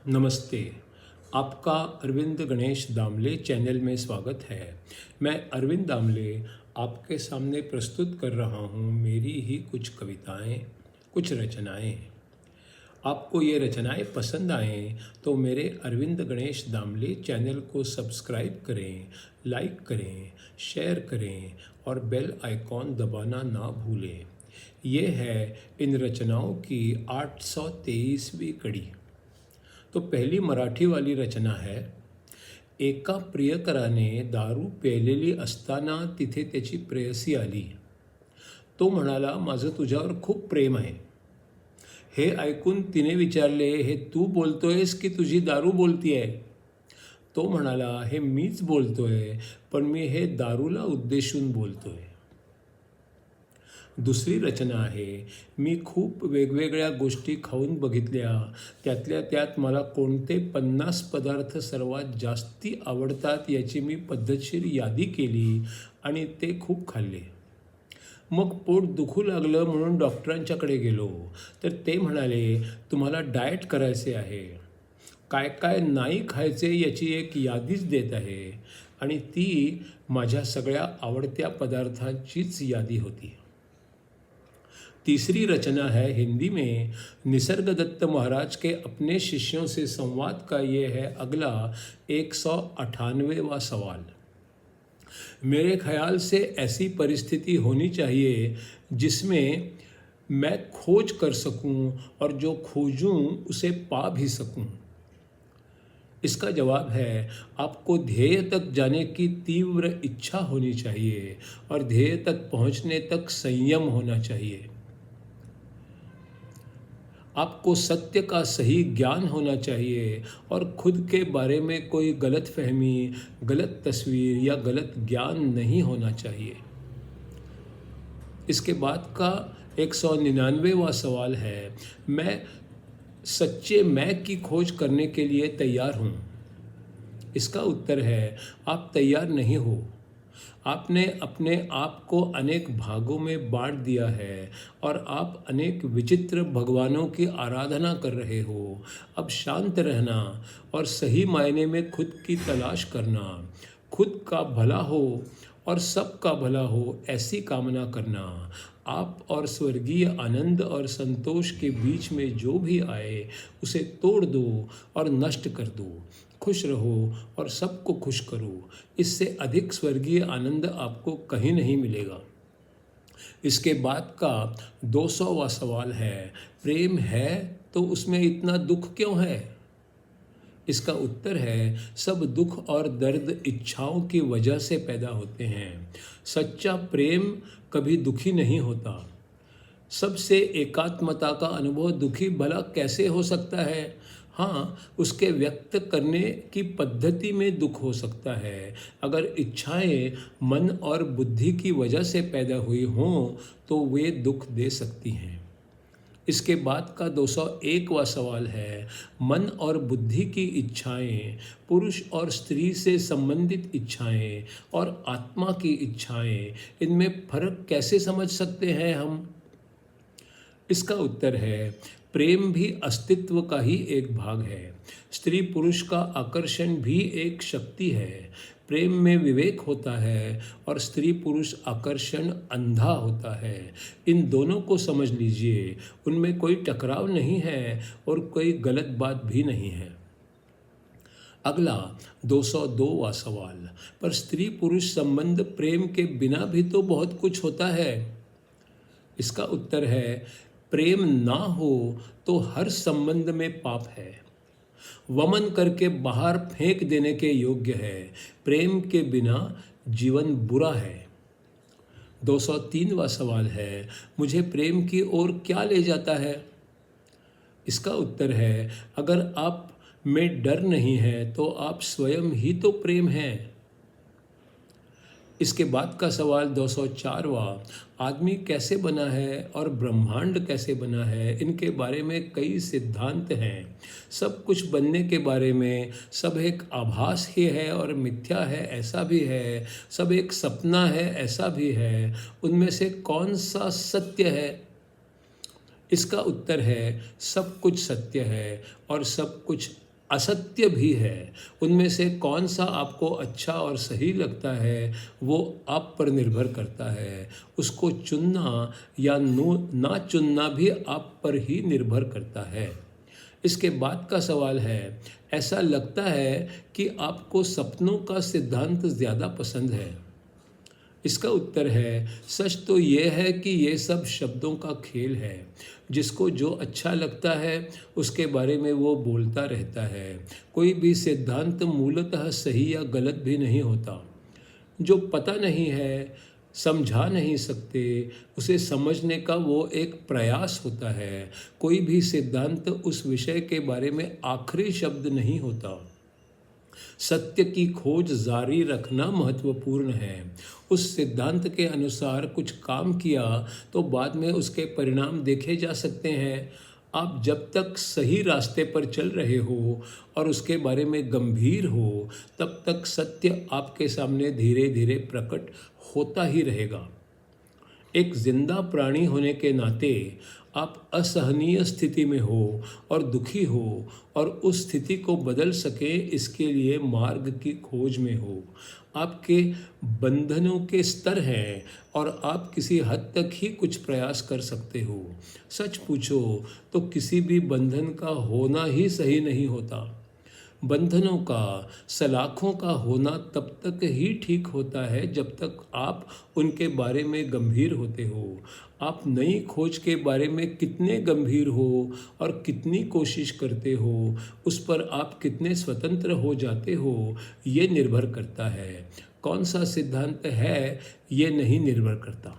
नमस्ते। आपका अरविंद गणेश दामले चैनल में स्वागत है। मैं अरविंद दामले आपके सामने प्रस्तुत कर रहा हूँ मेरी ही कुछ कविताएं, कुछ रचनाएं। आपको ये रचनाएं पसंद आएँ तो मेरे अरविंद गणेश दामले चैनल को सब्सक्राइब करें, लाइक करें, शेयर करें और बेल आइकॉन दबाना ना भूलें। ये है इन रचनाओं की 823वीं कड़ी। तो पहली मराठी वाली रचना है। एका प्रियकराने दारू प्यायलेली असताना तिथे त्याची प्रेयसी आली. तो म्हणाला, माझं तुझ्यावर खूप प्रेम आहे. हे ऐकून तिने विचारले, हे तू बोलतोयस की तुझी दारू बोलतीये? तो म्हणाला, हे मीच बोलतोय, पण मी हे दारूला उद्देशून बोलतोय. दुसरी रचना आहे. मी खूप वेगवेगळ्या गोष्टी खाऊन बघितल्या, त्यातल्या त्यात मला कोणते 50 पदार्थ सर्वात जास्ती आवडतात याची मी पद्धतशीर यादी केली आणि ते खूप खाल्ले. मग पोट दुखू लागलं म्हणून डॉक्टरांच्याकडे गेलो, तर ते म्हणाले, तुम्हाला डाएट करायचे आहे. काय काय नाही खायचे याची एक यादीच देत आहे आणि ती माझ्या सगळ्या आवडत्या पदार्थांचीच यादी होती. तीसरी रचना है हिंदी में। निसर्गदत्त महाराज के अपने शिष्यों से संवाद का ये है अगला 198वां सवाल। मेरे ख्याल से ऐसी परिस्थिति होनी चाहिए जिसमें मैं खोज कर सकूं और जो खोजूं उसे पा भी सकूं। इसका जवाब है, आपको ध्येय तक जाने की तीव्र इच्छा होनी चाहिए और ध्येय तक पहुंचने तक संयम होना चाहिए। आपको सत्य का सही ज्ञान होना चाहिए और खुद के बारे में कोई गलत फहमी, गलत तस्वीर या गलत ज्ञान नहीं होना चाहिए। इसके बाद का 199वां सवाल है, मैं सच्चे मैं की खोज करने के लिए तैयार हूँ। इसका उत्तर है, आप तैयार नहीं हो। आपने अपने आप को अनेक भागों में बांट दिया है और आप अनेक विचित्र भगवानों की आराधना कर रहे हो। अब शांत रहना और सही मायने में खुद की तलाश करना, खुद का भला हो और सबका भला हो ऐसी कामना करना। आप और स्वर्गीय आनंद और संतोष के बीच में जो भी आए उसे तोड़ दो और नष्ट कर दो। खुश रहो और सबको खुश करो। इससे अधिक स्वर्गीय आनंद आपको कहीं नहीं मिलेगा। इसके बाद का 200वां सवाल है, प्रेम है तो उसमें इतना दुख क्यों है? इसका उत्तर है, सब दुख और दर्द इच्छाओं की वजह से पैदा होते हैं। सच्चा प्रेम कभी दुखी नहीं होता। सबसे एकात्मता का अनुभव दुखी भला कैसे हो सकता है? हाँ, उसके व्यक्त करने की पद्धति में दुख हो सकता है। अगर इच्छाएं मन और बुद्धि की वजह से पैदा हुई हों तो वे दुख दे सकती हैं। इसके बाद का 201वां सवाल है, मन और बुद्धि की इच्छाएं, पुरुष और स्त्री से संबंधित इच्छाएं और आत्मा की इच्छाएं, इनमें फर्क कैसे समझ सकते हैं हम? इसका उत्तर है, प्रेम भी अस्तित्व का ही एक भाग है। स्त्री पुरुष का आकर्षण भी एक शक्ति है। प्रेम में विवेक होता है और स्त्री पुरुष आकर्षण अंधा होता है। इन दोनों को समझ लीजिए, उनमें कोई टकराव नहीं है और कोई गलत बात भी नहीं है। अगला 202वां सवाल, पर स्त्री पुरुष संबंध प्रेम के बिना भी तो बहुत कुछ होता है। इसका उत्तर है, प्रेम ना हो तो हर संबंध में पाप है, वमन करके बाहर फेंक देने के योग्य है। प्रेम के बिना जीवन बुरा है। 203वां सवाल है, मुझे प्रेम की ओर क्या ले जाता है? इसका उत्तर है, अगर आप में डर नहीं है तो आप स्वयं ही तो प्रेम हैं। इसके बाद का सवाल 204वां, आदमी कैसे बना है और ब्रह्मांड कैसे बना है? इनके बारे में कई सिद्धांत हैं। सब कुछ बनने के बारे में, सब एक आभास ही है और मिथ्या है ऐसा भी है, सब एक सपना है ऐसा भी है। उनमें से कौन सा सत्य है? इसका उत्तर है, सब कुछ सत्य है और सब कुछ असत्य भी है। उनमें से कौन सा आपको अच्छा और सही लगता है वो आप पर निर्भर करता है। उसको चुनना या ना चुनना भी आप पर ही निर्भर करता है। इसके बाद का सवाल है, ऐसा लगता है कि आपको सपनों का सिद्धांत ज़्यादा पसंद है। इसका उत्तर है, सच तो ये है कि ये सब शब्दों का खेल है। जिसको जो अच्छा लगता है उसके बारे में वो बोलता रहता है। कोई भी सिद्धांत मूलतः सही या गलत भी नहीं होता। जो पता नहीं है, समझा नहीं सकते, उसे समझने का वो एक प्रयास होता है। कोई भी सिद्धांत उस विषय के बारे में आखिरी शब्द नहीं होता। सत्य की खोज जारी रखना महत्वपूर्ण है। उस सिद्धांत के अनुसार कुछ काम किया तो बाद में उसके परिणाम देखे जा सकते हैं। आप जब तक सही रास्ते पर चल रहे हो और उसके बारे में गंभीर हो, तब तक सत्य आपके सामने धीरे धीरे प्रकट होता ही रहेगा। एक जिंदा प्राणी होने के नाते आप असहनीय स्थिति में हो और दुखी हो और उस स्थिति को बदल सके इसके लिए मार्ग की खोज में हो। आपके बंधनों के स्तर हैं और आप किसी हद तक ही कुछ प्रयास कर सकते हो। सच पूछो तो किसी भी बंधन का होना ही सही नहीं होता। बंधनों का, सलाखों का होना तब तक ही ठीक होता है जब तक आप उनके बारे में गंभीर होते हो। आप नई खोज के बारे में कितने गंभीर हो और कितनी कोशिश करते हो, उस पर आप कितने स्वतंत्र हो जाते हो, ये निर्भर करता है। कौन सा सिद्धांत है, ये नहीं निर्भर करता।